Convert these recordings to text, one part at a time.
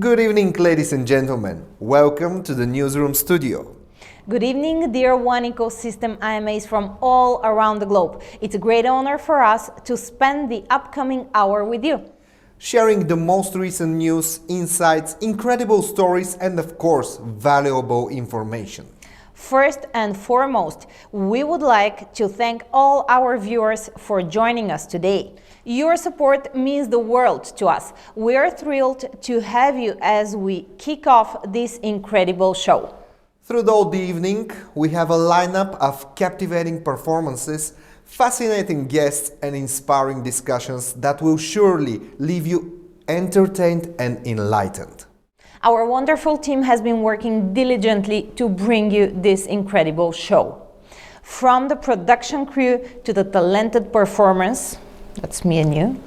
Good evening, ladies and gentlemen. Welcome to the Newsroom studio. Good evening, dear One Ecosystem IMAs from all around the globe. It's a great honor for us to spend the upcoming hour with you, Sharing the most recent news, insights, incredible stories, and of course, valuable information. First and foremost, we would like to thank all our viewers for joining us today. Your support means the world to us. We are thrilled to have you as we kick off this incredible show. Throughout the evening, we have a lineup of captivating performances, fascinating guests, and inspiring discussions that will surely leave you entertained and enlightened. Our wonderful team has been working diligently to bring you this incredible show. From the production crew to the talented performers, that's me and you,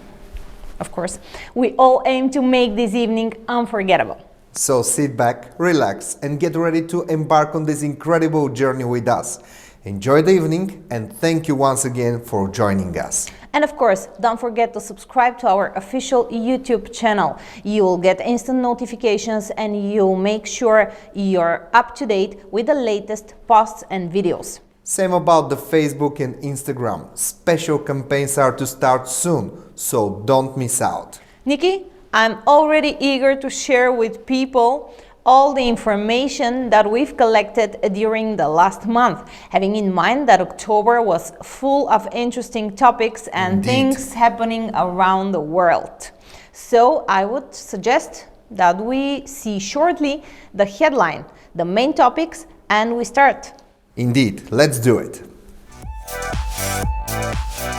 of course, we all aim to make this evening unforgettable. So sit back, relax, and get ready to embark on this incredible journey with us. Enjoy the evening, and thank you once again for joining us. And of course, don't forget to subscribe to our official YouTube channel. You will get instant notifications and you'll make sure you're up to date with the latest posts and videos. Same about the Facebook and Instagram. Special campaigns are to start soon, so don't miss out. Nikki, I'm already eager to share with people all the information that we've collected during the last month, having in mind that October was full of interesting topics and Indeed. things happening around the world. So I would suggest that we see shortly the headline, the main topics, and we start. Indeed, let's do it.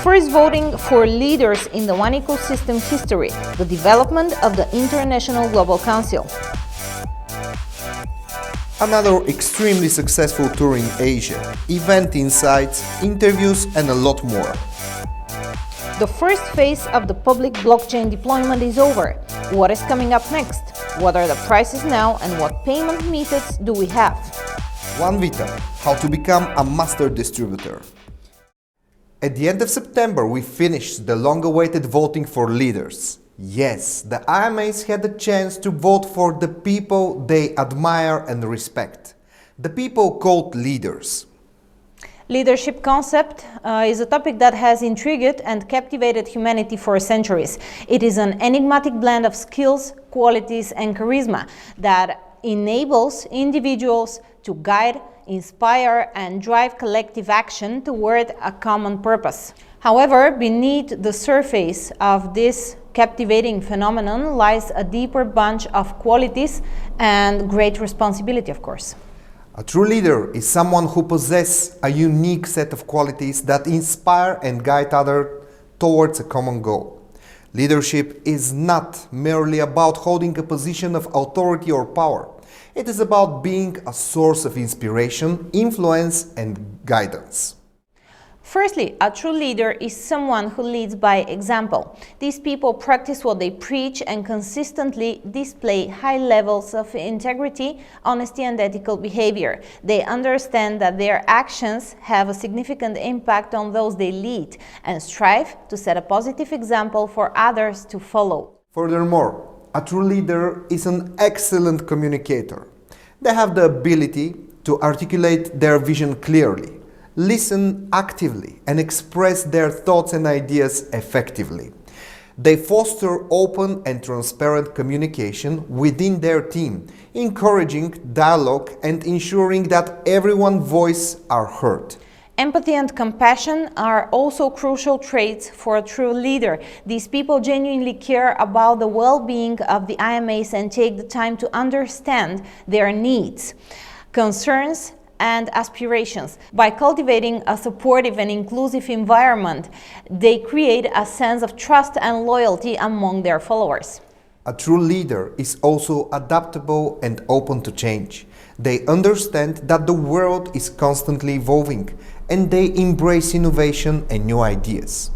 First, voting for leaders in the One Ecosystem history, the development of the International Global Council. Another extremely successful tour in Asia, event insights, interviews, and a lot more. The first phase of the public blockchain deployment is over. What is coming up next? What are the prices now and what payment methods do we have? One Vita, how to become a master distributor. At the end of September, we finished the long-awaited voting for leaders. Yes, the IMAs had the chance to vote for the people they admire and respect. The people called leaders. Leadership concept is a topic that has intrigued and captivated humanity for centuries. It is an enigmatic blend of skills, qualities, and charisma that enables individuals to guide, inspire, and drive collective action toward a common purpose. However, beneath the surface of this captivating phenomenon lies a deeper bunch of qualities and great responsibility, of course. A true leader is someone who possesses a unique set of qualities that inspire and guide others towards a common goal. Leadership is not merely about holding a position of authority or power. It is about being a source of inspiration, influence, and guidance. Firstly, a true leader is someone who leads by example. These people practice what they preach and consistently display high levels of integrity, honesty, and ethical behavior. They understand that their actions have a significant impact on those they lead and strive to set a positive example for others to follow. Furthermore, a true leader is an excellent communicator. They have the ability to articulate their vision clearly, listen actively, and express their thoughts and ideas effectively. They foster open and transparent communication within their team, encouraging dialogue and ensuring that everyone's voices are heard. Empathy and compassion are also crucial traits for a true leader. These people genuinely care about the well-being of the IMAs and take the time to understand their needs, concerns, and aspirations. By cultivating a supportive and inclusive environment, they create a sense of trust and loyalty among their followers. A true leader is also adaptable and open to change. They understand that the world is constantly evolving, and they embrace innovation and new ideas.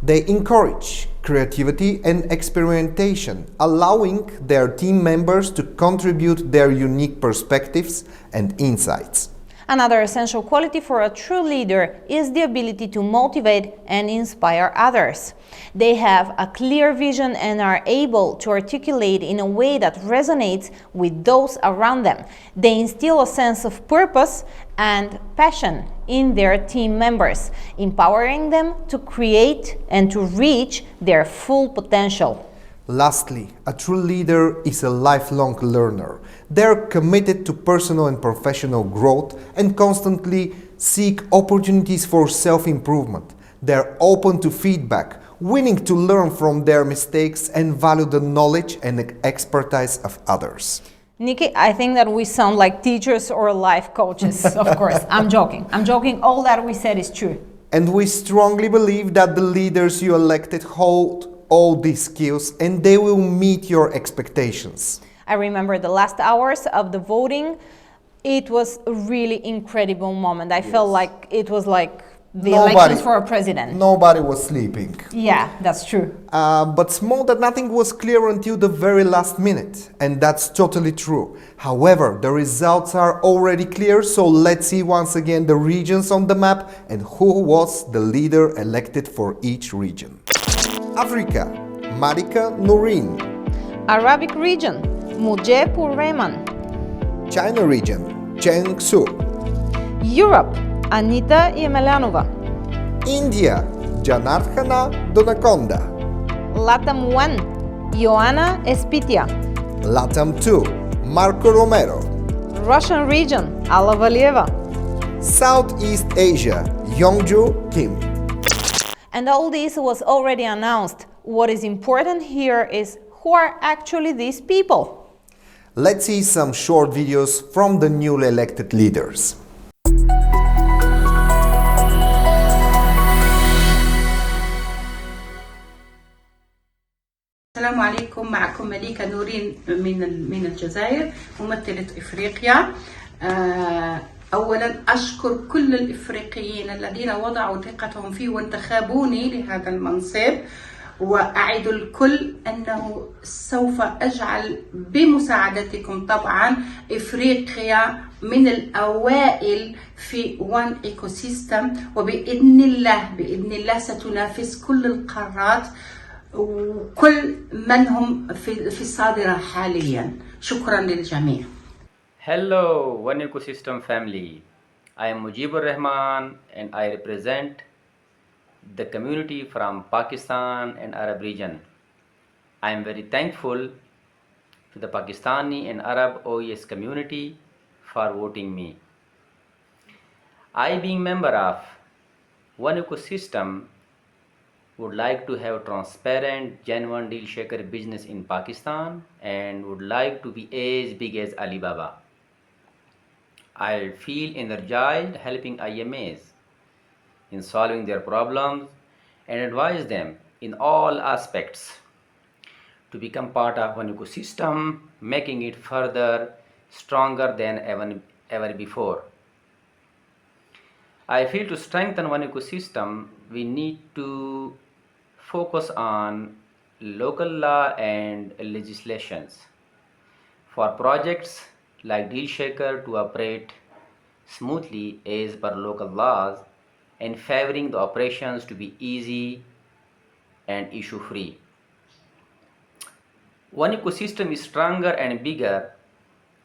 They encourage creativity and experimentation, allowing their team members to contribute their unique perspectives and insights. Another essential quality for a true leader is the ability to motivate and inspire others. They have a clear vision and are able to articulate in a way that resonates with those around them. They instill a sense of purpose and passion in their team members, empowering them to create and to reach their full potential. Lastly, a true leader is a lifelong learner. They're committed to personal and professional growth and constantly seek opportunities for self-improvement. They're open to feedback, willing to learn from their mistakes and value the knowledge and expertise of others. Nikki, I think that we sound like teachers or life coaches, of course. I'm joking. All that we said is true. And we strongly believe that the leaders you elected hold all these skills and they will meet your expectations. I remember the last hours of the voting. It was a really incredible moment. I felt like it was like the elections for a president. Nobody was sleeping. Yeah, that's true. But small that nothing was clear until the very last minute, and that's totally true. However, the results are already clear, so let's see once again the regions on the map and who was the leader elected for each region. Africa, Marika Nurin. Arabic region, Mujepur Rehman. China region, Cheng Su. Europe, Anita Yemelanova. India, Janardhana Donakonda. LATAM 1, Ioana Espitia. LATAM 2, Marco Romero. Russian region, Alla Valieva. Southeast Asia, Yongju Kim. And all this was already announced. What is important here is who are actually these people. Let's see some short videos from the newly elected leaders. السلام عليكم. معكم مليكة نورين من الجزائر، ممثلة إفريقيا. أولا أشكر كل الإفريقيين الذين وضعوا ثقتهم في وانتخبوني لهذا المنصب، وأعد الكل أنه سوف أجعل بمساعدتكم طبعا إفريقيا من الأوائل في وان إيكو سيستم، وبإذن الله ستنافس كل القارات وكل من هم في الصادرة حاليا. شكرا للجميع. Hello, One Ecosystem family. I am Mujibur Rahman and I represent the community from Pakistan and Arab region. I am very thankful to the Pakistani and Arab OES community for voting me. I, being member of One Ecosystem, would like to have transparent, genuine deal shaker business in Pakistan and would like to be as big as Alibaba. I feel energized helping IMAs in solving their problems and advise them in all aspects to become part of One Ecosystem, making it further stronger than ever before. I feel to strengthen One Ecosystem, we need to focus on local law and legislations for projects like Deal Shaker to operate smoothly as per local laws and favoring the operations to be easy and issue free. One Ecosystem is stronger and bigger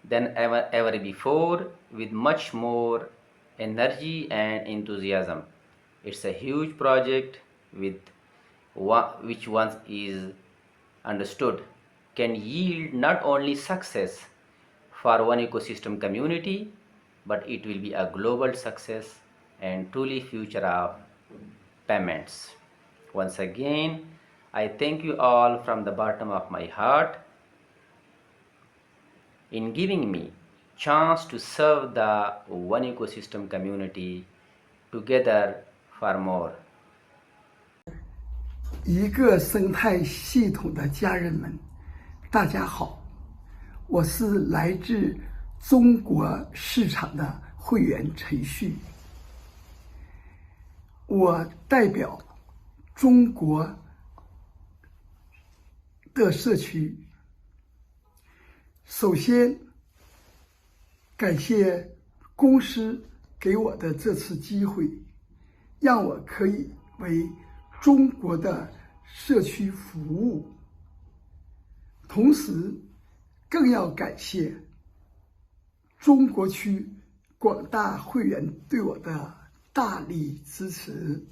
than ever before with much more energy and enthusiasm. It's a huge project which once is understood can yield not only success for One Ecosystem community, but it will be a global success and truly future of payments. Once again, I thank you all from the bottom of my heart in giving me chance to serve the One Ecosystem community together for more. 一个生态系统的家人们，大家好，我是来自中国市场的会员陈旭，我代表中国的社区，首先感谢公司给我的这次机会，让我可以为中国的社区服务。同时，更要感谢中国区广大会员对我的大力支持。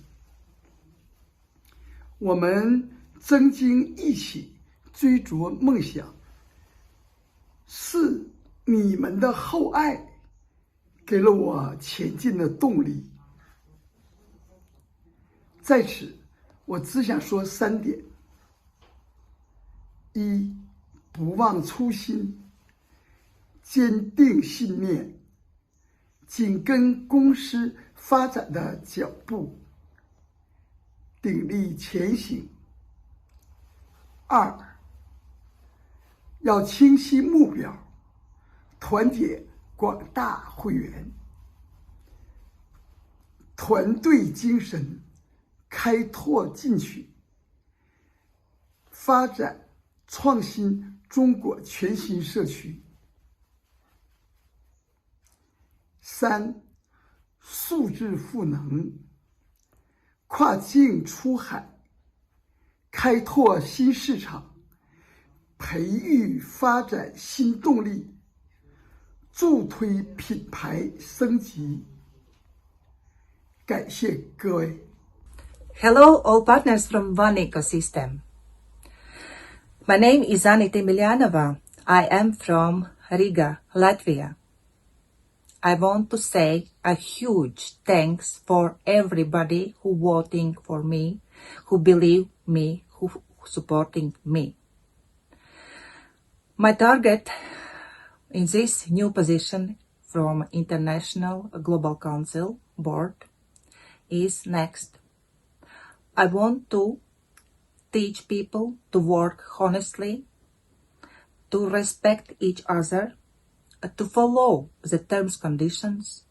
我们曾经一起追逐梦想，是你们的厚爱给了我前进的动力。在此，我只想说3点：一，不忘初心，坚定信念，紧跟公司发展的脚步，鼎力前行。2，要清晰目标，团结广大会员，团队精神，开拓进取，发展创新中国全新社区。3，数字赋能，跨境出海，开拓新市场，培育发展新动力，助推品牌升级。感谢各位。Hello, all partners from One Ecosystem. My name is Anita Emelianova. I am from Riga, Latvia. I want to say a huge thanks for everybody who voting for me, who believe me, who supporting me. My target in this new position from International Global Council Board is next. I want to teach people to work honestly, to respect each other, to follow the terms, conditions,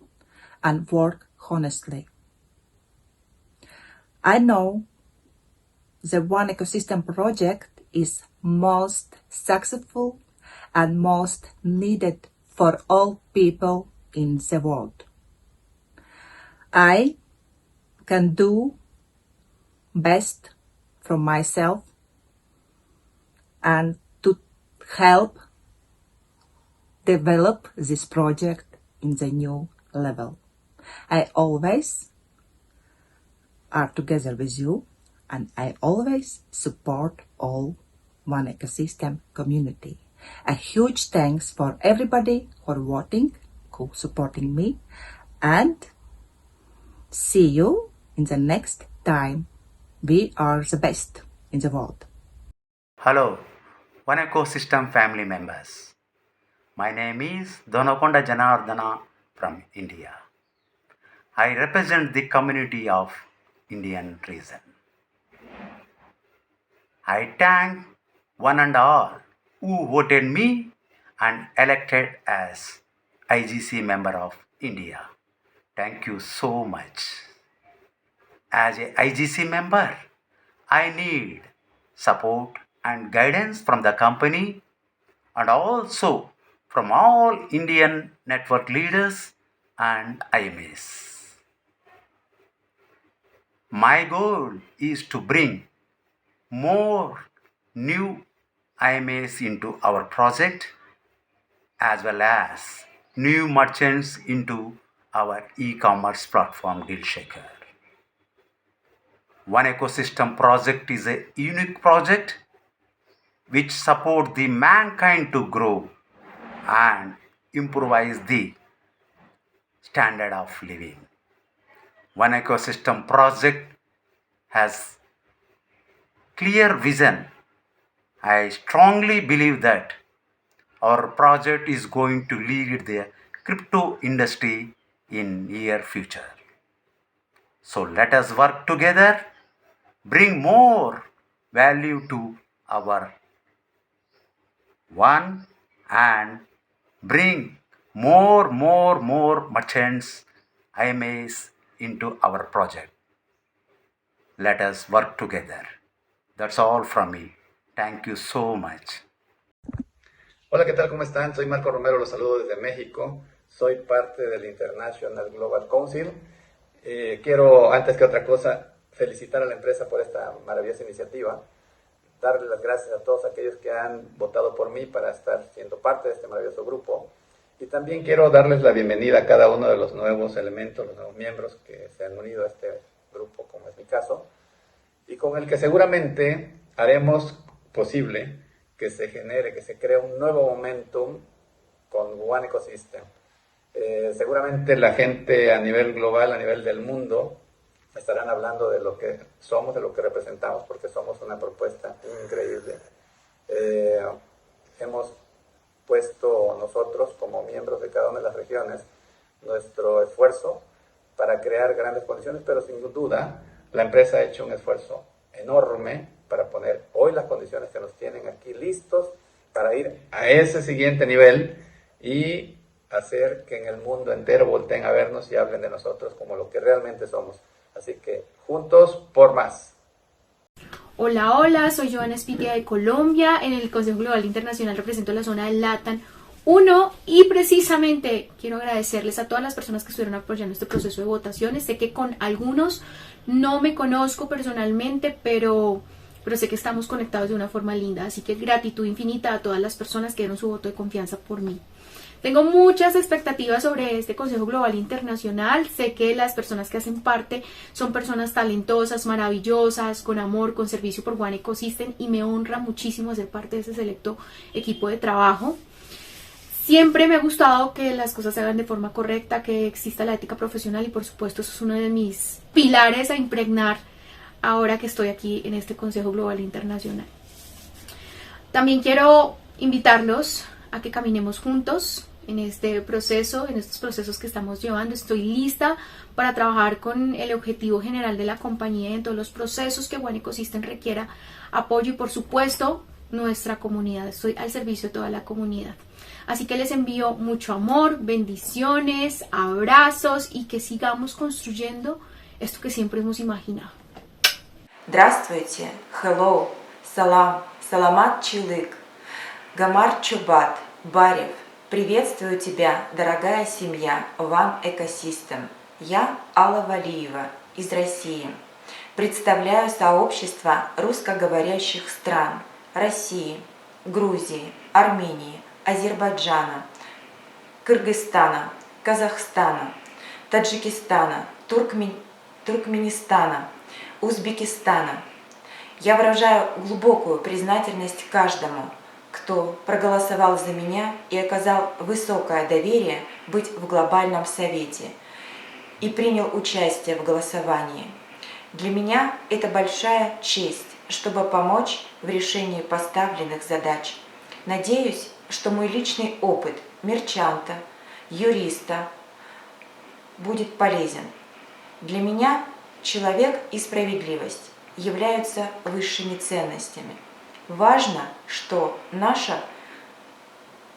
and work honestly. I know the One Ecosystem project is most successful and most needed for all people in the world. I can do best from myself and to help develop this project in the new level. I always are together with you, and I always support all One Ecosystem community. A huge thanks for everybody for voting, who supporting me, and see you in the next time. We are the best in the world. Hello, One Ecosystem family members. My name is Donakonda Janardana from India. I represent the community of Indian region. I thank one and all who voted me and elected as IGC member of India. Thank you so much. As a IGC member, I need support and guidance from the company and also from all Indian network leaders and IMAs. My goal is to bring more new IMAs into our project as well as new merchants into our e-commerce platform DealShaker. One Ecosystem project is a unique project which supports the mankind to grow and improvise the standard of living. One Ecosystem project has clear vision. I strongly believe that our project is going to lead the crypto industry in near future. So let us work together, bring more value to our one and bring more merchants, IMAs into our project. Let us work together. That's all from me. Thank you so much. Hola, ¿qué tal? ¿Cómo están? Soy Marco Romero, los saludo desde México. soy parte del International Global Council. Quiero, antes que otra cosa, felicitar a la empresa por esta maravillosa iniciativa, darle las gracias a todos aquellos que han votado por mí para estar siendo parte de este maravilloso grupo. Y también quiero darles la bienvenida a cada uno de los nuevos elementos, los nuevos miembros que se han unido a este grupo, como es mi caso, y con el que seguramente haremos posible que se genere, que se cree un nuevo momentum con One Ecosystem. Seguramente la gente a nivel global, a nivel del mundo, estarán hablando de lo que somos, de lo que representamos, porque somos una propuesta increíble. Hemos puesto nosotros, como miembros de cada una de las regiones, nuestro esfuerzo para crear grandes condiciones, pero sin duda la empresa ha hecho un esfuerzo enorme para poner hoy las condiciones que nos tienen aquí listos para ir a ese siguiente nivel y hacer que en el mundo entero volteen a vernos y hablen de nosotros como lo que realmente somos. Así que juntos por más. Hola, hola, soy Joana Espitia de Colombia. En el Consejo Global Internacional represento la zona del LATAM 1 y precisamente quiero agradecerles a todas las personas que estuvieron apoyando este proceso de votaciones. Sé que con algunos no me conozco personalmente, pero sé que estamos conectados de una forma linda. Así que gratitud infinita a todas las personas que dieron su voto de confianza por mí. Tengo muchas expectativas sobre este Consejo Global Internacional. Sé que las personas que hacen parte son personas talentosas, maravillosas, con amor, con servicio por One Ecosystem y me honra muchísimo ser parte de ese selecto equipo de trabajo. Siempre me ha gustado que las cosas se hagan de forma correcta, que exista la ética profesional y por supuesto eso es uno de mis pilares a impregnar ahora que estoy aquí en este Consejo Global Internacional. También quiero invitarlos a que caminemos juntos en este proceso, en estos procesos que estamos llevando. Estoy lista para trabajar con el objetivo general de la compañía y en todos los procesos que One Ecosystem requiera apoyo y por supuesto nuestra comunidad. Estoy al servicio de toda la comunidad. Así que les envío mucho amor, bendiciones, abrazos y que sigamos construyendo esto que siempre hemos imaginado. Здравствуйте, hello, салам, саламат чилык, гамар чубат, барев. Приветствую тебя, дорогая семья One Ecosystem. Я Алла Валиева из России. Представляю сообщество русскоговорящих стран России, Грузии, Армении, Азербайджана, Кыргызстана, Казахстана, Таджикистана, Туркменистана, Узбекистана. Я выражаю глубокую признательность каждому, кто проголосовал за меня и оказал высокое доверие быть в глобальном совете и принял участие в голосовании. Для меня это большая честь, чтобы помочь в решении поставленных задач. Надеюсь, что мой личный опыт мерчанта, юриста будет полезен. Для меня человек и справедливость являются высшими ценностями. Важно, что наша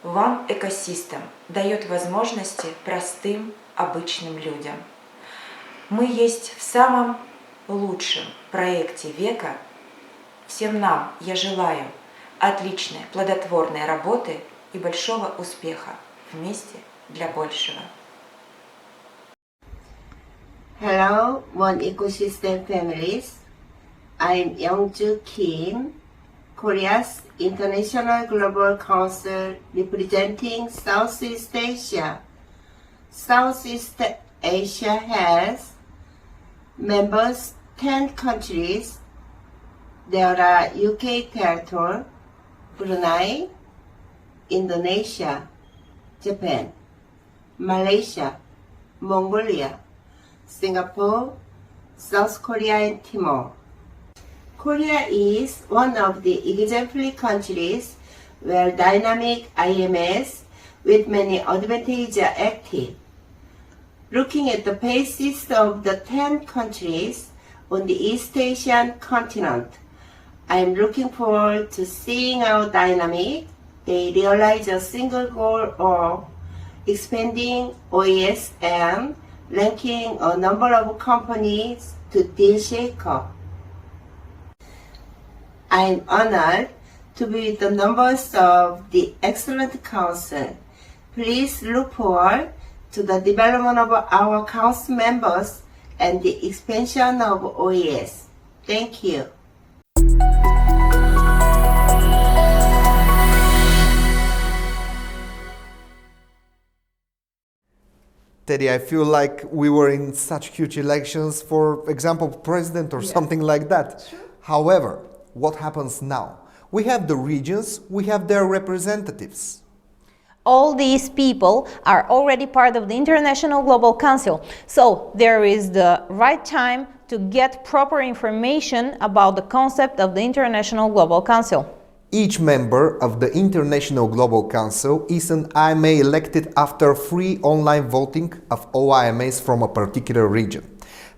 One Ecosystem дает возможности простым, обычным людям. Мы есть в самом лучшем проекте века. Всем нам я желаю отличной, плодотворной работы и большого успеха вместе для большего. Hello, One Ecosystem families. I'm Youngju Kim, Korea's International Global Council representing Southeast Asia. Southeast Asia has members 10 countries. There are UK territory, Brunei, Indonesia, Japan, Malaysia, Mongolia, Singapore, South Korea and Timor. Korea is one of the exemplary countries where dynamic IMS with many advantages are active. Looking at the faces of the 10 countries on the East Asian continent, I am looking forward to seeing how dynamic they realize a single goal of expanding OES and ranking a number of companies to deal shaker. I am honored to be with the members of the excellent council. Please look forward to the development of our council members and the expansion of OES. Thank you. Teddy, I feel like we were in such huge elections, for example, president or something like that. Sure. However, what happens now? We have the regions, we have their representatives. All these people are already part of the International Global Council, so there is the right time to get proper information about the concept of the International Global Council. Each member of the International Global Council is an IMA elected after free online voting of all IMAs from a particular region.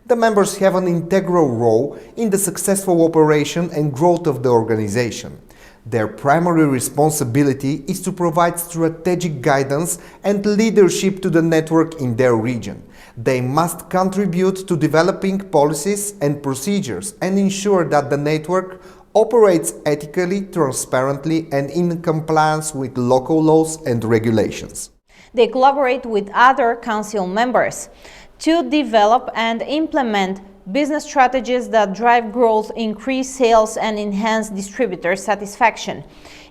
The members have an integral role in the successful operation and growth of the organization. Their primary responsibility is to provide strategic guidance and leadership to the network in their region. They must contribute to developing policies and procedures and ensure that the network operates ethically, transparently, and in compliance with local laws and regulations. They collaborate with other council members to develop and implement business strategies that drive growth, increase sales, and enhance distributor satisfaction.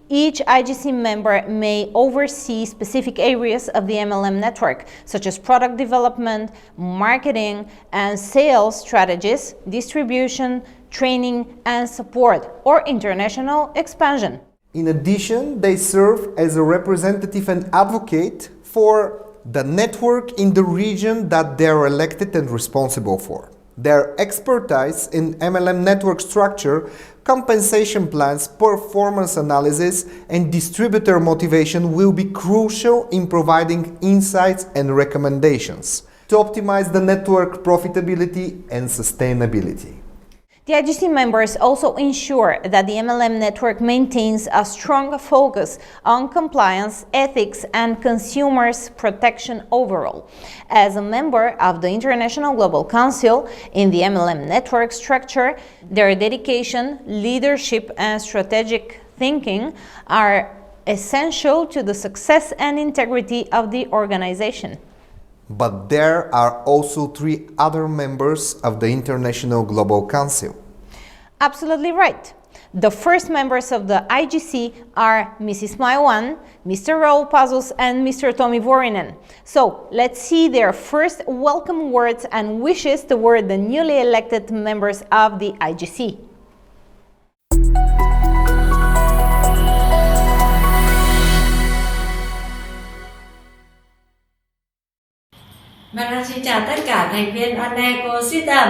Each IGC member may oversee specific areas of the MLM network, such as product development, marketing and sales strategies, distribution, training and support, or international expansion. In addition, they serve as a representative and advocate for the network in the region that they are elected and responsible for. Their expertise in MLM network structure, compensation plans, performance analysis, and distributor motivation will be crucial in providing insights and recommendations to optimize the network profitability and sustainability. The IGC members also ensure that the MLM network maintains a strong focus on compliance, ethics, and consumers' protection overall. As a member of the International Global Council in the MLM network structure, their dedication, leadership, and strategic thinking are essential to the success and integrity of the organization. But there are also 3 other members of the International Global Council. Absolutely right. The first members of the IGC are Mrs. Maiwan, Mr. Raul Pazos, and Mr. Tommy Vorinen. So let's see their first welcome words and wishes toward the newly elected members of the IGC. Vâng, xin chào tất cả thành viên On Ecosystem.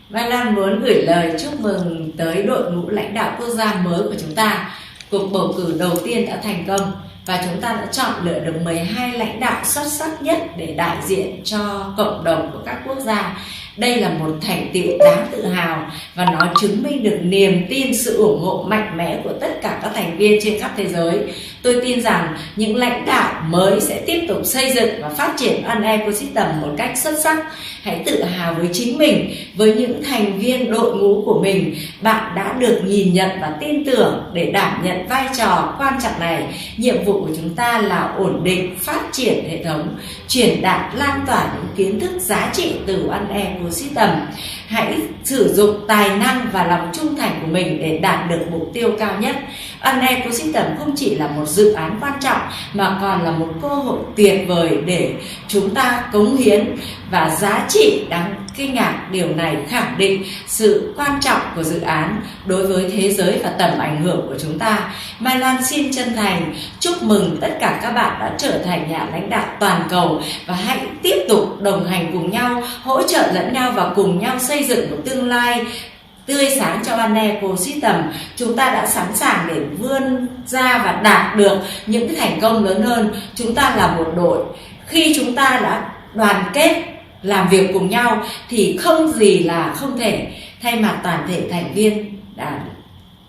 Vâng, Lan muốn gửi lời chúc mừng tới đội ngũ lãnh đạo quốc gia mới của chúng ta. Cuộc bầu cử đầu tiên đã thành công và chúng ta đã chọn lựa được 12 lãnh đạo xuất sắc nhất để đại diện cho cộng đồng của các quốc gia. Đây là một thành tựu đáng tự hào và nó chứng minh được niềm tin, sự ủng hộ mạnh mẽ của tất cả các thành viên trên khắp thế giới. Tôi tin rằng những lãnh đạo mới sẽ tiếp tục xây dựng và phát triển On Ecosystem một cách xuất sắc. Hãy tự hào với chính mình, với những thành viên đội ngũ của mình. Bạn đã được nhìn nhận và tin tưởng để đảm nhận vai trò quan trọng này. Nhiệm vụ của chúng ta là ổn định, phát triển hệ thống, truyền đạt, lan tỏa những kiến thức giá trị từ On Ecosystem. Hãy sử dụng tài năng và lòng trung thành của mình để đạt được mục tiêu cao nhất. On Ecosystem không chỉ là một dự án quan trọng mà còn là một cơ hội tuyệt vời để chúng ta cống hiến, và giá trị đáng kinh ngạc điều này khẳng định sự quan trọng của dự án đối với thế giới và tầm ảnh hưởng của chúng ta. Mai Lan xin chân thành chúc mừng tất cả các bạn đã trở thành nhà lãnh đạo toàn cầu, và hãy tiếp tục đồng hành cùng nhau, hỗ trợ lẫn nhau và cùng nhau xây dựng một tương lai tươi sáng cho On Ecosystem. Chúng ta đã sẵn sàng để vươn ra và đạt được những cái thành công lớn hơn. Chúng ta là một đội. Khi chúng ta đã đoàn kết làm việc cùng nhau thì không gì là không thể. Thay mặt toàn thể thành viên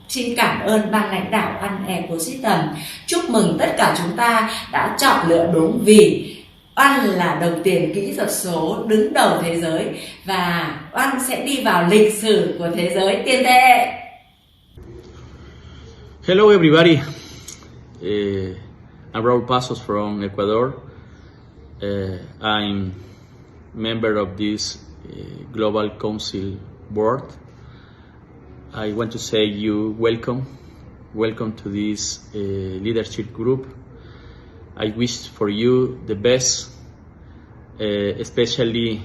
xin cảm ơn ban lãnh đạo On Ecosystem. Chúc mừng tất cả chúng ta đã chọn lựa đúng, vì On là đồng tiền kỹ thuật số đứng đầu thế giới và On sẽ đi vào lịch sử của thế giới tiền tệ. Hello everybody, I'm Raul Pazos from Ecuador. I'm member of this Global Council board. I want to say you welcome to this leadership group. I wish for you the best, especially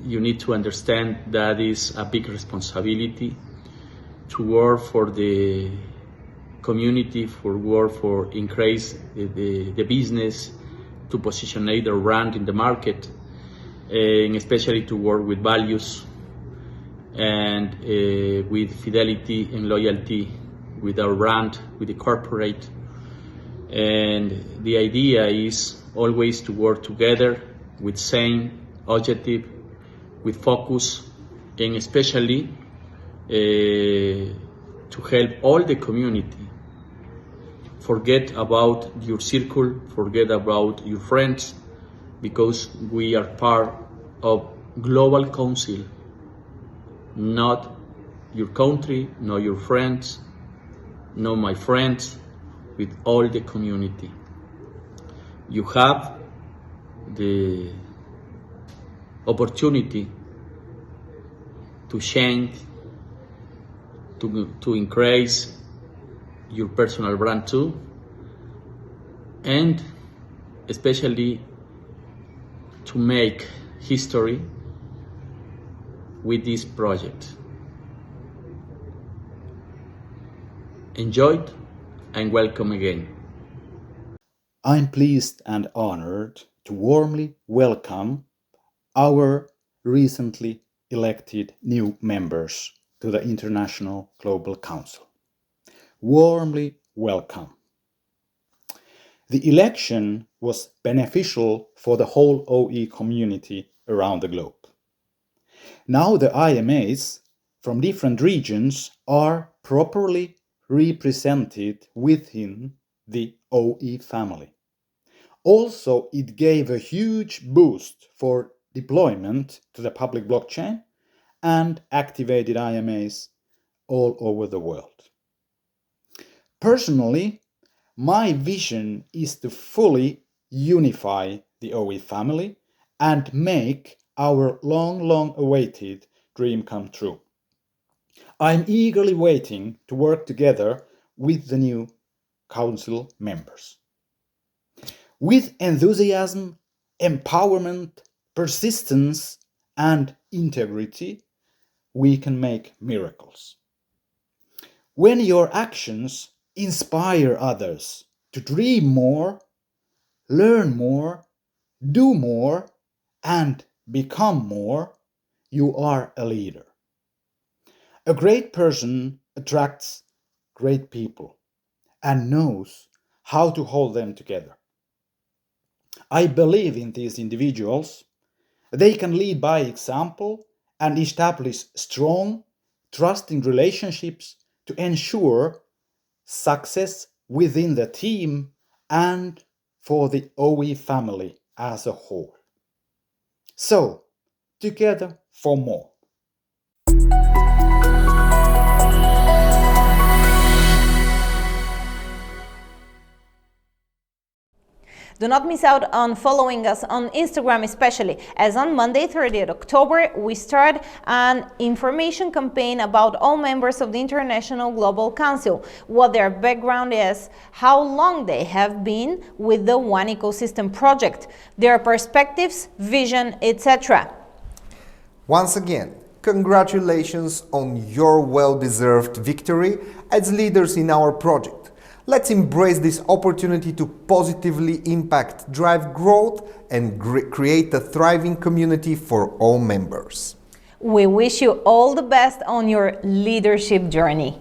you need to understand that is a big responsibility to work for the community, for increase the business, to position their brand in the market, and especially to work with values and with fidelity and loyalty with our brand, with the corporate. And the idea is always to work together with same objective, with focus, and especially to help all the community. Forget about your circle, forget about your friends, because we are part of Global Council, not your country, not your friends, not my friends, with all the community. You have the opportunity to change, to increase your personal brand too, and especially to make history with this project. Enjoy it and welcome again. I'm pleased and honored to warmly welcome our recently elected new members to the International Global Council. Warmly welcome. The election was beneficial for the whole OE community around the globe. Now the IMAs from different regions are properly represented within the OE family. Also, it gave a huge boost for deployment to the public blockchain and activated IMAs all over the world. Personally, my vision is to fully unify the OE family and make our long awaited dream come true. I'm eagerly waiting to work together with the new council members. With enthusiasm, empowerment, persistence, and integrity, we can make miracles. When your actions inspire others to dream more, learn more, do more, and become more, you are a leader. A great person attracts great people and knows how to hold them together. I believe in these individuals. They can lead by example and establish strong, trusting relationships to ensure success within the team and for the OE family as a whole. So, together for more. Do not miss out on following us on Instagram especially, as on Monday 30th October we start an information campaign about all members of the International Global Council, what their background is, how long they have been with the One Ecosystem project, their perspectives, vision, etc. Once again, congratulations on your well-deserved victory as leaders in our project. Let's embrace this opportunity to positively impact, drive growth, and create a thriving community for all members. We wish you all the best on your leadership journey.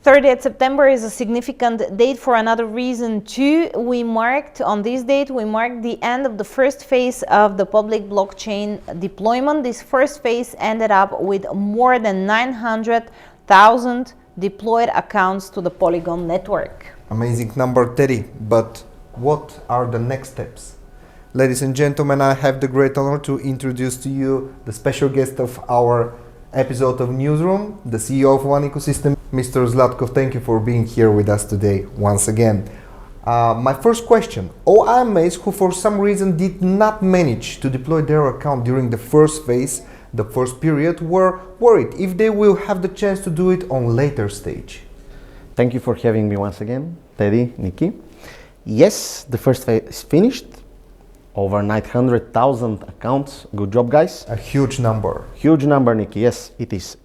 30th September is a significant date for another reason too. On this date, we marked the end of the first phase of the public blockchain deployment. This first phase ended up with more than 900,000 deployed accounts to the Polygon network. Amazing number, Teddy. But what are the next steps? Ladies and gentlemen, I have the great honor to introduce to you the special guest of our episode of Newsroom, the CEO of One Ecosystem. Mr. Zlatkov, thank you for being here with us today once again. My first question, all IMAs who for some reason did not manage to deploy their account during the first phase, the first period, were worried if they will have the chance to do it on later stage. Thank you for having me once again, Teddy, Nikki. Yes, the first phase is finished. Over 900,000 accounts. Good job, guys. A huge number. Huge number, Nikki. Yes, it is.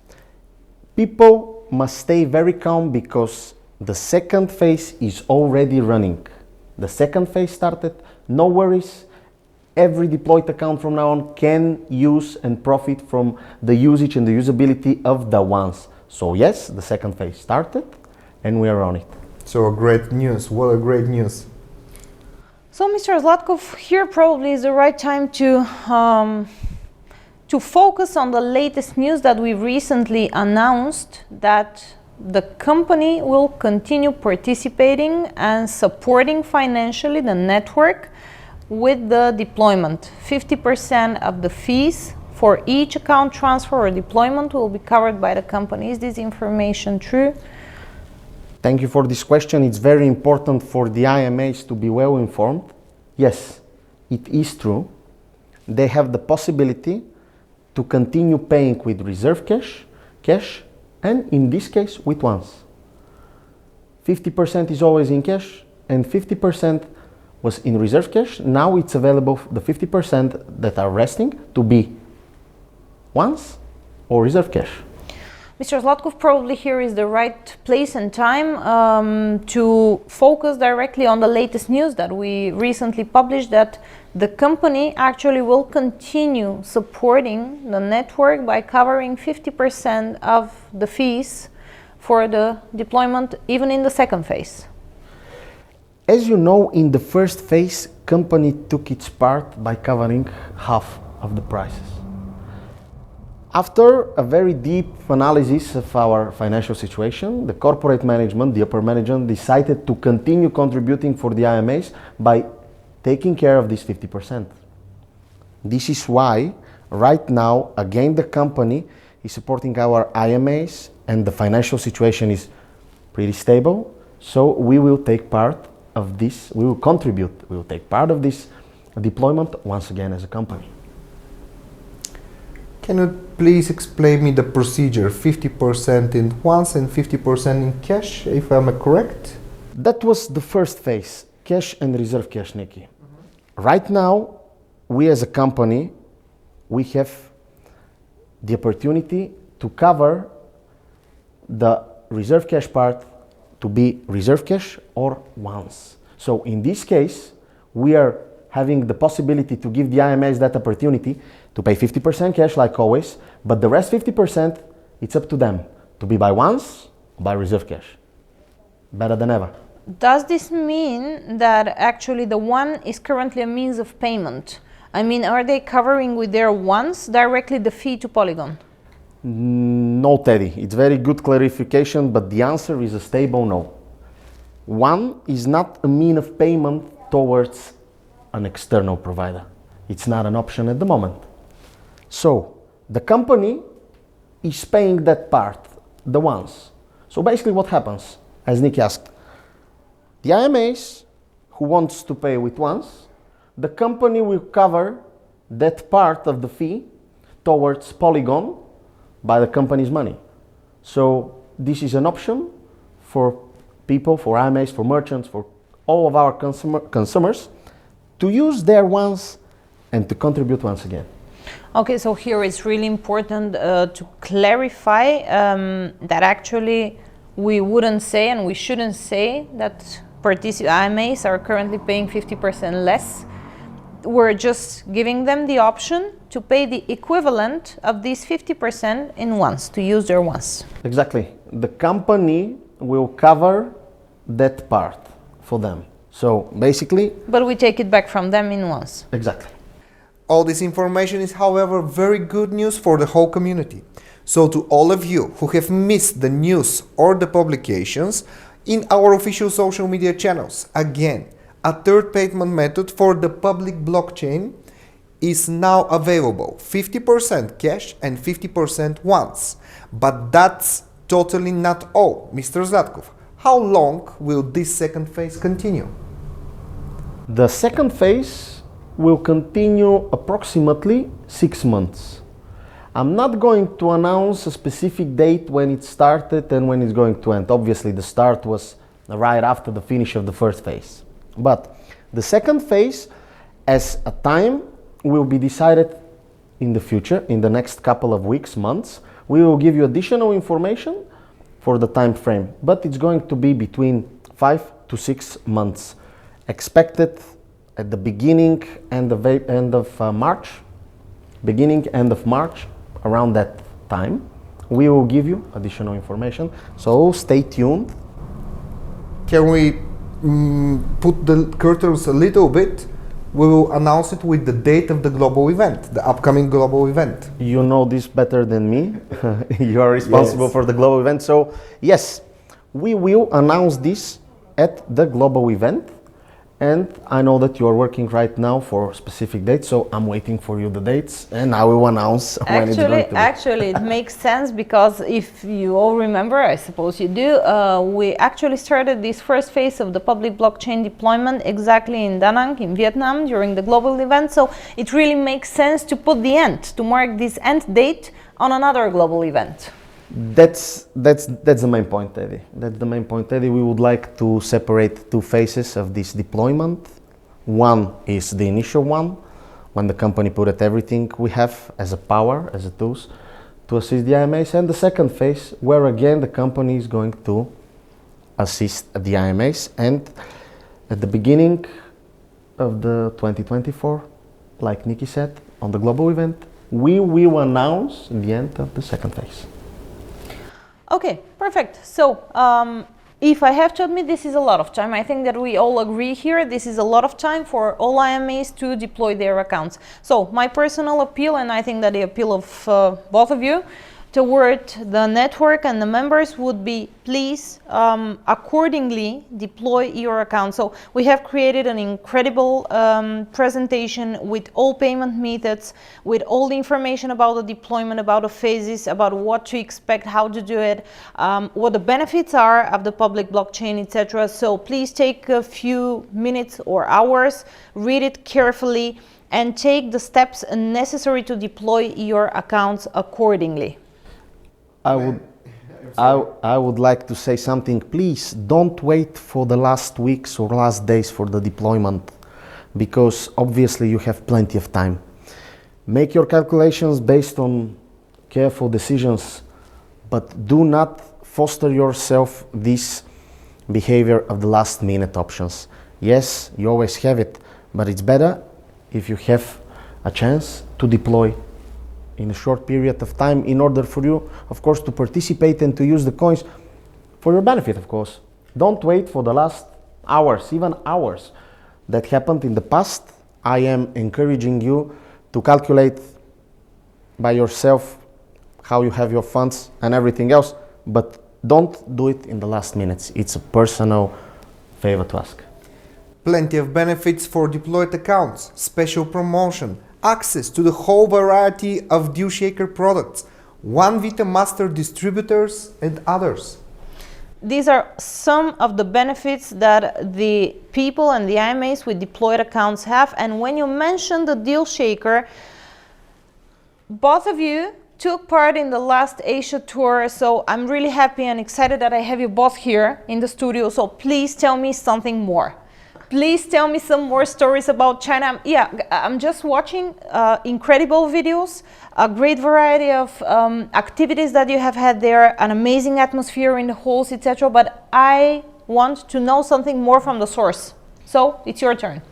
People must stay very calm because the second phase is already running. The second phase started. No worries. Every deployed account from now on can use and profit from the usage and the usability of the ones. So yes, the second phase started and we are on it. So great news. What a great news. So, Mr. Zlatkov, here probably is the right time to focus on the latest news that we recently announced, that the company will continue participating and supporting financially the network with the deployment. 50% of the fees for each account transfer or deployment will be covered by the company. Is this information true? Thank you for this question. It's very important for the IMAs to be well informed. Yes, it is true. They have the possibility to continue paying with reserve cash, and in this case with ones. 50% is always in cash and 50% was in reserve cash. Now it's available, the 50% that are resting, to be ones or reserve cash. Mr. Zlatkov, probably here is the right place and time to focus directly on the latest news that we recently published, that the company actually will continue supporting the network by covering 50% of the fees for the deployment, even in the second phase. As you know, in the first phase, company took its part by covering half of the prices. After a very deep analysis of our financial situation, the corporate management, the upper management, decided to continue contributing for the IMAs by taking care of this 50%. This is why, right now, again, the company is supporting our IMAs and the financial situation is pretty stable. So we will take part of this, we will contribute, we will take part of this deployment once again as a company. Can you please explain me the procedure, 50% in ones and 50% in cash, if I'm correct? That was the first phase, cash and reserve cash, Nikki. Right now, we as a company, we have the opportunity to cover the reserve cash part to be reserve cash or ones. So in this case, we are having the possibility to give the IMAs that opportunity to pay 50% cash like always, but the rest 50%, it's up to them to be by ones or by reserve cash. Better than ever. Does this mean that actually the one is currently a means of payment? I mean, are they covering with their ones directly the fee to Polygon? No, Teddy. It's very good clarification, but the answer is a stable no. One is not a mean of payment towards an external provider. It's not an option at the moment. So the company is paying that part, the ones. So basically what happens, as Nick asked, the IMAs who wants to pay with ones, the company will cover that part of the fee towards Polygon by the company's money. So this is an option for people, for IMAs, for merchants, for all of our consumers to use their ones and to contribute once again. Okay, so here it's really important to clarify that actually we wouldn't say and we shouldn't say that IMAs are currently paying 50% less. We're just giving them the option to pay the equivalent of these 50% in ones, to use their ones. Exactly. The company will cover that part for them. So basically... But we take it back from them in ones. Exactly. All this information is, however, very good news for the whole community. So to all of you who have missed the news or the publications in our official social media channels, again, a third payment method for the public blockchain is now available, 50% cash and 50% ones. But that's totally not all. Mr. Zlatkov, how long will this second phase continue? The second phase will continue approximately 6 months. I'm not going to announce a specific date when it started and when it's going to end. Obviously, the start was right after the finish of the first phase. But the second phase, as a time, will be decided in the future, in the next couple of weeks, months. We will give you additional information for the time frame, but it's going to be between 5 to 6 months. Expected at the beginning and the end of March, around that time, we will give you additional information. So stay tuned. Can we put the curtains a little bit? We will announce it with the date of the global event, the upcoming global event. You know this better than me. You are responsible for the global event. So yes, we will announce this at the global event. And I know that you are working right now for specific dates, so I'm waiting for you the dates, and I will announce when it's going to be. Actually, it makes sense because if you all remember, I suppose you do, we actually started this first phase of the public blockchain deployment exactly in Da Nang, in Vietnam, during the global event. So it really makes sense to put the end, to mark this end date on another global event. That's the main point, Eddie. That's the main point, Eddie. We would like to separate two phases of this deployment. One is the initial one, when the company put it everything we have as a power, as a tools, to assist the IMAs, and the second phase, where again the company is going to assist the IMAs, and at the beginning of the 2024, like Nikki said, on the global event, we will announce the end of the second phase. Okay, perfect. So, if I have to admit, this is a lot of time. I think that we all agree here, this is a lot of time for all IMAs to deploy their accounts. So, my personal appeal, and I think that the appeal of both of you, toward the network and the members would be, please accordingly deploy your account. So we have created an incredible presentation with all payment methods, with all the information about the deployment, about the phases, about what to expect, how to do it, what the benefits are of the public blockchain, etc. So please take a few minutes or hours, read it carefully, and take the steps necessary to deploy your accounts accordingly. I would like to say something. Please don't wait for the last weeks or last days for the deployment, because obviously you have plenty of time. Make your calculations based on careful decisions, but do not foster yourself this behavior of the last minute options. Yes, you always have it, but it's better if you have a chance to deploy in a short period of time, in order for you, of course, to participate and to use the coins for your benefit, of course. Don't wait for the last hours, even hours. That happened in the past. I am encouraging you to calculate by yourself how you have your funds and everything else, but don't do it in the last minutes. It's a personal favor to ask. Plenty of benefits for deployed accounts, special promotion, access to the whole variety of DealShaker products, One Vita Master distributors and others. These are some of the benefits that the people and the IMAs with deployed accounts have. And when you mention the DealShaker, both of you took part in the last Asia tour, so I'm really happy and excited that I have you both here in the studio. So please tell me something more. Please tell me some more stories about China. Yeah, I'm just watching incredible videos, a great variety of activities that you have had there, an amazing atmosphere in the halls, etc. But I want to know something more from the source. So it's your turn.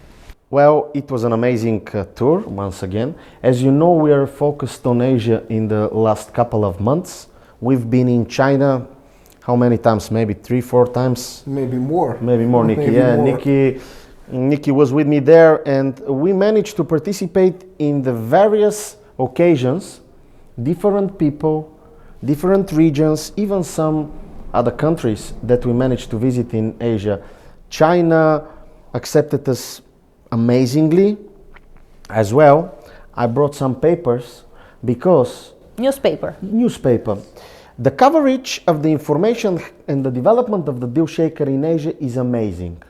Well, it was an amazing tour, once again. As you know, we are focused on Asia in the last couple of months. We've been in China, how many times? Maybe 3-4 times? Maybe more. Maybe more, Nikki. Maybe yeah, more. Nikki was with me there, and we managed to participate in the various occasions, different people, different regions, even some other countries that we managed to visit in Asia. China accepted us amazingly as well. I brought some papers because... Newspaper. The coverage of the information and the development of the deal shaker in Asia is amazing.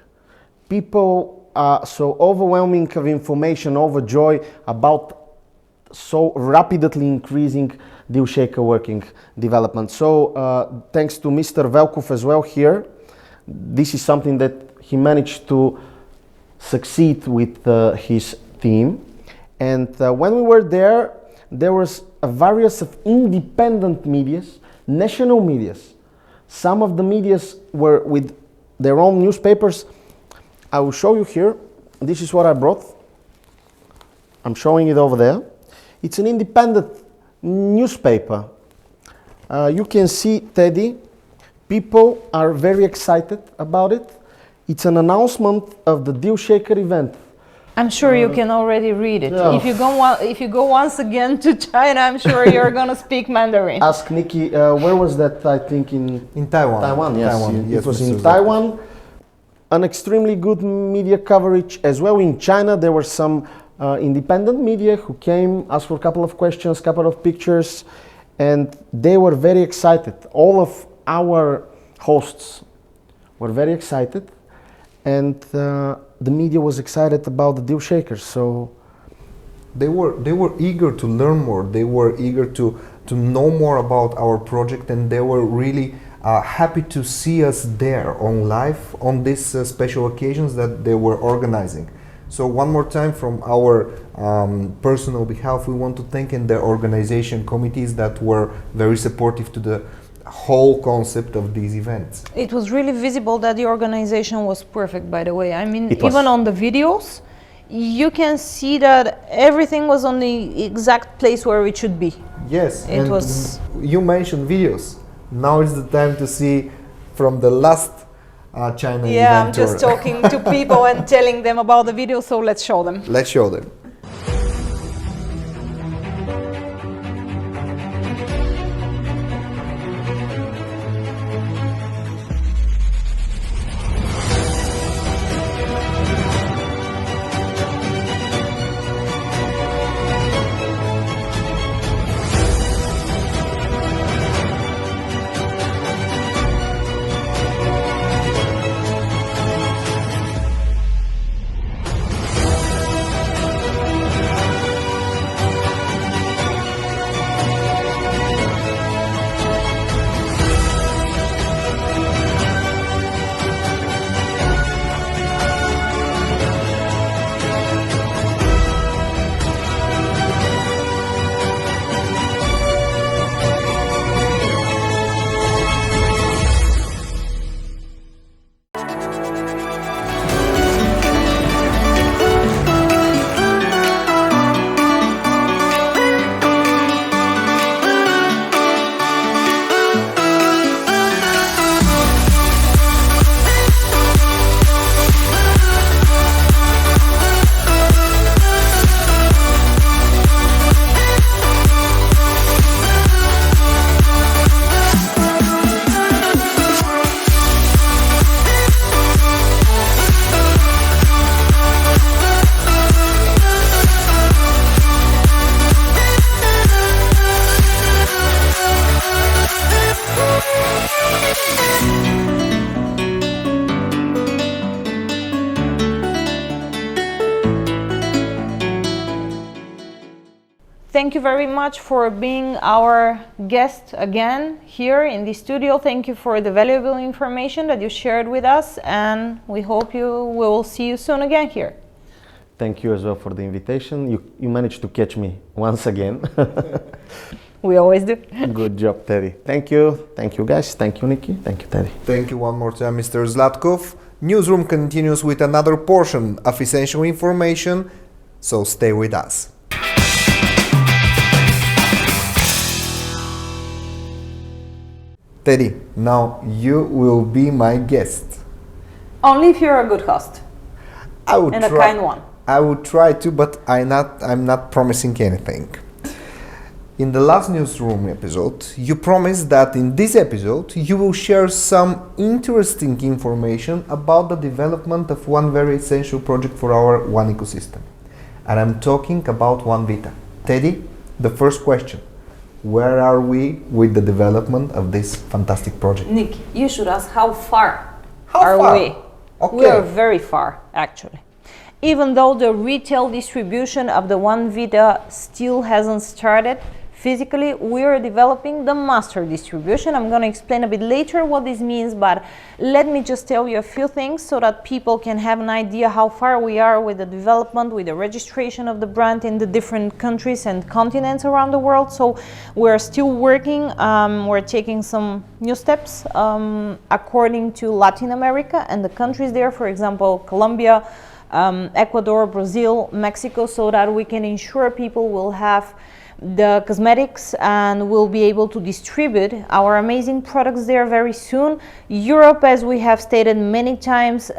People are so overwhelming of information, overjoyed about so rapidly increasing deal shaker working development. So thanks to Mr. Velkov as well here, this is something that he managed to succeed with his team. And when we were there, there was a various of independent medias, national medias. Some of the medias were with their own newspapers. I will show you here. This is what I brought. I'm showing it over there. It's an independent newspaper. You can see, Teddy, people are very excited about it. It's an announcement of the Deal Shaker event. I'm sure you can already read it. Yeah. If you go once again to China, I'm sure you're gonna speak Mandarin. Ask Nikki, where was that? I think in Taiwan. Taiwan, yes. Taiwan, It was Mr. in Zlatko. Taiwan. An extremely good media coverage as well. In China, there were some independent media who came, asked for a couple of questions, couple of pictures, and they were very excited. All of our hosts were very excited, and the media was excited about the deal shakers. So they were eager to learn more. They were eager to know more about our project, and they were really happy to see us there on live on these special occasions that they were organizing. So one more time, from our personal behalf, we want to thank the organization committees that were very supportive to the whole concept of these events. It was really visible that the organization was perfect, by the way. I mean, It was. even on the videos, you can see that everything was on the exact place where it should be. Yes, It and was. You mentioned videos. Now is the time to see from the last China Yeah, I'm event just tour. talking to people and telling them about the video, so let's show them. Let's show them. Thank you very much for being our guest again here in the studio. Thank you for the valuable information that you shared with us, and we hope we will see you soon again here. thank you as well for the invitation. You managed to catch me once again. We always do. Good job, Teddy. Thank you. Thank you, guys. Thank you, Nikki. Thank you, Teddy. Thank you one more time, Mr. Zlatkov. Newsroom continues with another portion of essential information, so stay with us. Teddy, now you will be my guest. Only if you're a good host I would and a try, kind one. I would try to, but I'm not promising anything. In the last Newsroom episode, you promised that in this episode you will share some interesting information about the development of one very essential project for our One ecosystem. And I'm talking about One Vita. Teddy, the first question. Where are we with the development of this fantastic project? Nick, you should ask how far How are far? we? Okay. We are very far, actually. Even though the retail distribution of the One Vita still hasn't started physically, we are developing the master distribution. I'm going to explain a bit later what this means, but let me just tell you a few things so that people can have an idea how far we are with the development, with the registration of the brand in the different countries and continents around the world. So we're still working. We're taking some new steps according to Latin America and the countries there, for example, Colombia, Ecuador, Brazil, Mexico, so that we can ensure people will have the cosmetics and will be able to distribute our amazing products there very soon. Europe, as we have stated many times,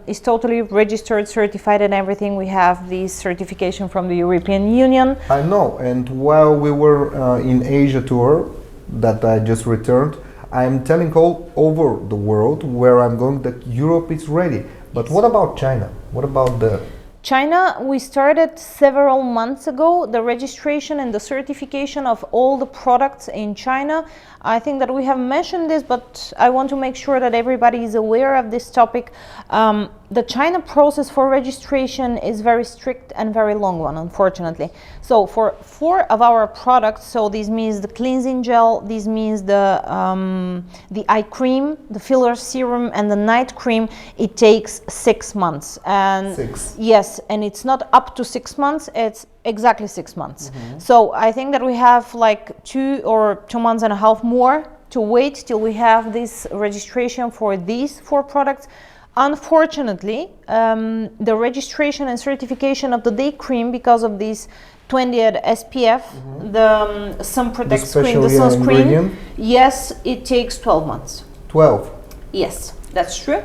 is totally registered, certified and everything. We have this certification from the European Union. I know, and while we were in Asia tour that I just returned, I'm telling all over the world where I'm going that Europe is ready. But what about China? What about the China, we started several months ago the registration and the certification of all the products in China. I think that we have mentioned this, but I want to make sure that everybody is aware of this topic. The China process for registration is very strict and very long one, unfortunately. So for 4 of our products, so this means the cleansing gel, this means the eye cream, the filler serum and the night cream, it takes 6 months. And 6? Yes, and it's not up to 6 months, it's exactly 6 months. So I think that we have like 2 or 2 months and a half more to wait till we have this registration for these 4 products. Unfortunately, the registration and certification of the day cream, because of this 20 at SPF, the sun protect screen, the sunscreen, ingredient? yes, it takes 12 months. 12? Yes, that's true.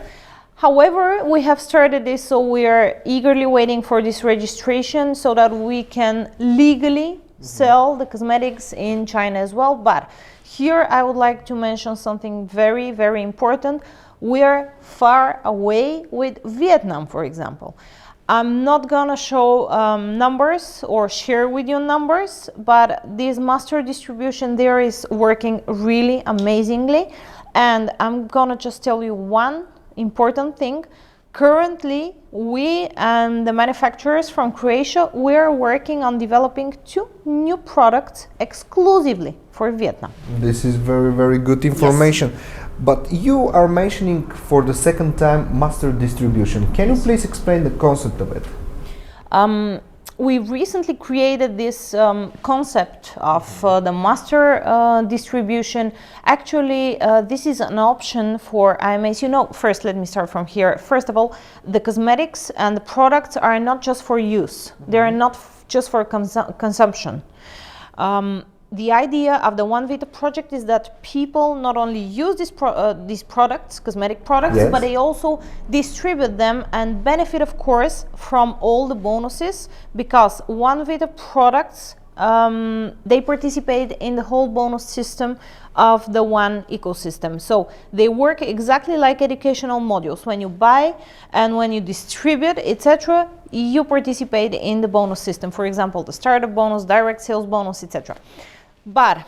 However, we have started this, so we are eagerly waiting for this registration so that we can legally sell the cosmetics in China as well. But here I would like to mention something very, very important. We are far away with Vietnam, for example. I'm not gonna show numbers or share with you numbers, but this master distribution there is working really amazingly. And I'm gonna just tell you one important thing. Currently, we and the manufacturers from Croatia, we are working on developing 2 new products exclusively for Vietnam. This is very, very good information. Yes. But you are mentioning for the second time master distribution. Can you please explain the concept of it? We recently created this concept of the master distribution. Actually, this is an option for IMAs. You know, first let me start from here. First of all, the cosmetics and the products are not just for use. They are not just for consumption. The idea of the One Vita project is that people not only use these products, cosmetic products, yes, but they also distribute them and benefit, of course, from all the bonuses, because One Vita products, they participate in the whole bonus system of the one ecosystem. So they work exactly like educational modules. When you buy and when you distribute, etc., you participate in the bonus system. For example, the startup bonus, direct sales bonus, etc. But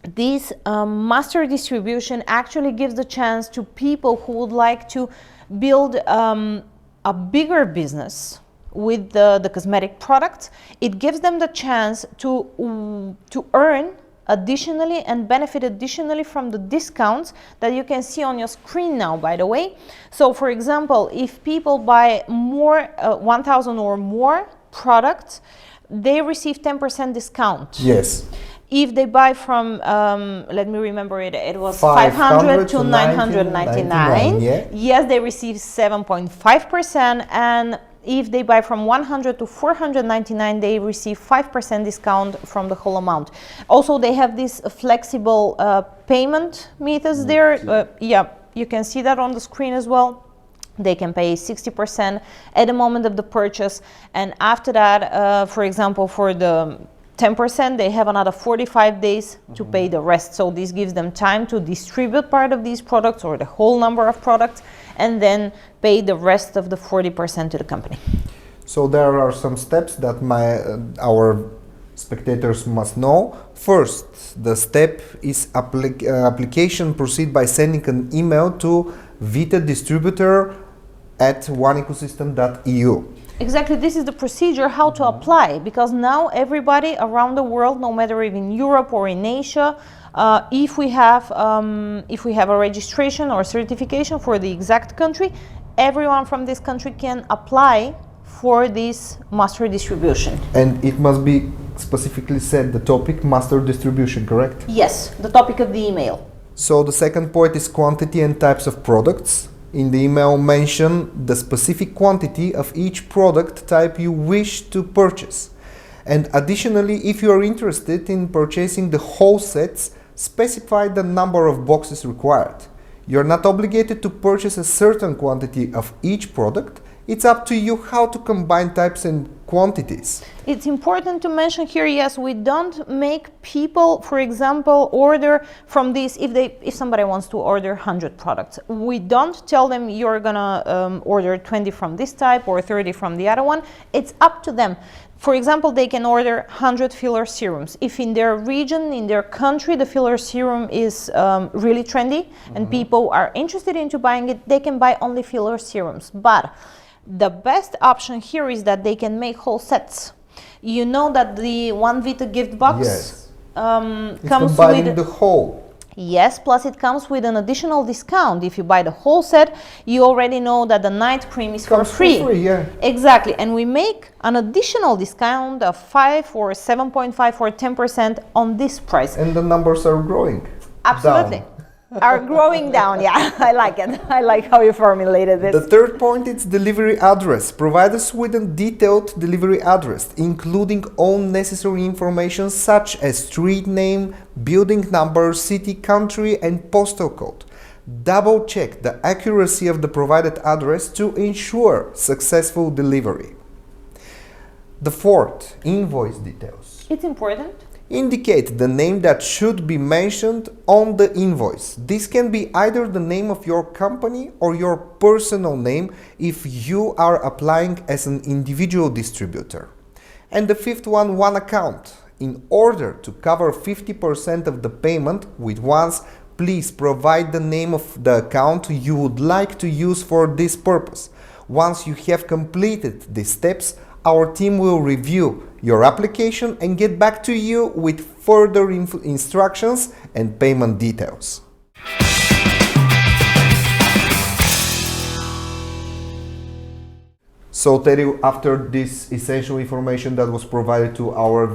this master distribution actually gives the chance to people who would like to build a bigger business with the cosmetic products. It gives them the chance to earn additionally and benefit additionally from the discounts that you can see on your screen now, by the way. So for example, if people buy more 1,000 or more products, they receive 10% discount. Yes. If they buy from, let me remember it, it was 500 to 999. Yeah. Yes, they receive 7.5%. And if they buy from 100 to 499, they receive 5% discount from the whole amount. Also, they have these flexible payment methods there. Yeah, you can see that on the screen as well. They can pay 60% at the moment of the purchase. And after that, for example, for the 10%, they have another 45 days to pay the rest. So this gives them time to distribute part of these products or the whole number of products and then pay the rest of the 40% to the company. So there are some steps that our Spectators must know. First, the step is application proceed by sending an email to Vita distributor at oneecosystem.eu. Exactly, this is the procedure how to apply, because now everybody around the world, no matter if in Europe or in Asia, if we have a registration or certification for the exact country, everyone from this country can apply for this master distribution. And it must be specifically said the topic master distribution, correct? Yes, the topic of the email. So the second point is quantity and types of products. In the email, mention the specific quantity of each product type you wish to purchase. And additionally, if you are interested in purchasing the whole sets, specify the number of boxes required. You are not obligated to purchase a certain quantity of each product. It's up to you how to combine types and quantities. It's important to mention here, yes, we don't make people, for example, order from this. If somebody wants to order 100 products, we don't tell them you're gonna order 20 from this type or 30 from the other one. It's up to them. For example, they can order 100 filler serums. If in their region, in their country, the filler serum is really trendy and people are interested into buying it, they can buy only filler serums. But the best option here is that they can make whole sets. You know that the One Vita gift box comes with the whole. Yes, plus it comes with an additional discount. If you buy the whole set, you already know that the night cream is for free. Yeah. Exactly, and we make an additional discount of 5 or 7.5 or 10% on this price. And the numbers are growing. Absolutely. Down. Are growing down, yeah. I like it. I like how you formulated this. The third point is delivery address. Provide us with a detailed delivery address, including all necessary information such as street name, building number, city, country, and postal code. Double check the accuracy of the provided address to ensure successful delivery. The fourth, invoice details. It's important. Indicate the name that should be mentioned on the invoice. This can be either the name of your company or your personal name if you are applying as an individual distributor. And the fifth one account. In order to cover 50% of the payment with once, please provide the name of the account you would like to use for this purpose. Once you have completed these steps, our team will review your application and get back to you with further instructions and payment details. So Terry, after this essential information that was provided to our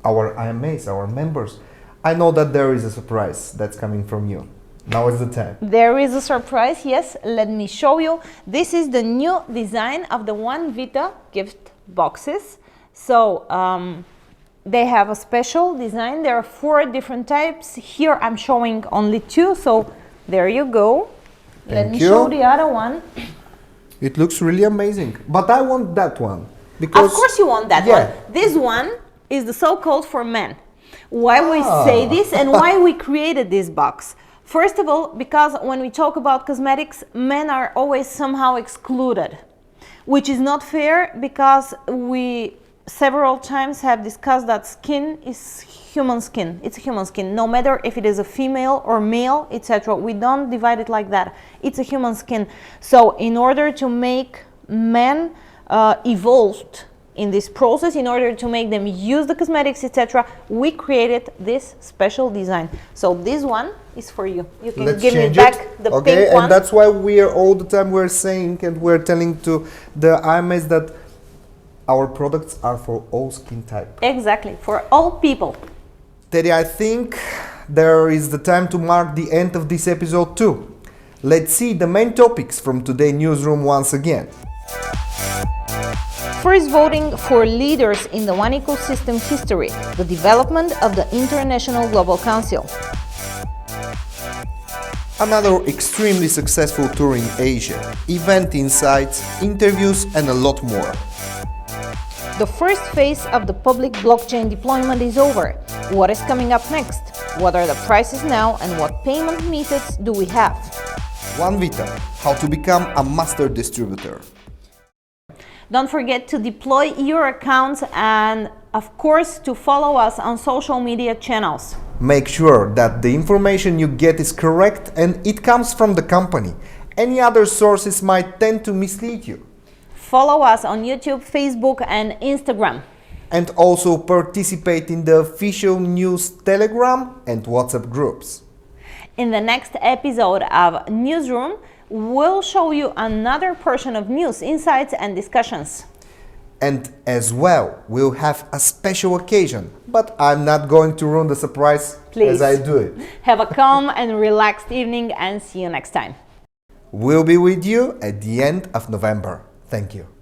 IMAs, our members, I know that there is a surprise that's coming from you. Now is the time. There is a surprise, yes. Let me show you. This is the new design of the One Vita gift boxes. So they have a special design. There are 4 different types. Here I'm showing only 2. So there you go. Let me show the other one. It looks really amazing. But I want that one. Because of course you want that one. This one is the so-called for men. Why we say this and why we created this box. First of all, because when we talk about cosmetics, men are always somehow excluded, which is not fair, because we several times have discussed that skin is human skin. It's a human skin, no matter if it is a female or male, etc. We don't divide it like that. It's a human skin. So in order to make men evolved in this process, in order to make them use the cosmetics, etc., we created this special design. So this one is for you. You can give me back the pink one. And that's why we are all the time we're saying and we're telling to the IMS that our products are for all skin type. Exactly, for all people. Teddy, I think there is the time to mark the end of this episode too. Let's see the main topics from today's newsroom once again. First, voting for leaders in the One Ecosystem history, the development of the International Global Council. Another extremely successful tour in Asia, event insights, interviews and a lot more. The first phase of the public blockchain deployment is over. What is coming up next? What are the prices now and what payment methods do we have? One Vita, how to become a master distributor. Don't forget to deploy your accounts and Of course, to follow us on social media channels. Make sure that the information you get is correct and it comes from the company. Any other sources might tend to mislead you. Follow us on YouTube, Facebook, and Instagram. And also participate in the official news Telegram and WhatsApp groups. In the next episode of Newsroom, we'll show you another portion of news, insights, and discussions. And as well, we'll have a special occasion, but I'm not going to ruin the surprise. Please. As I do it. Have a calm and relaxed evening, and see you next time. We'll be with you at the end of November. Thank you.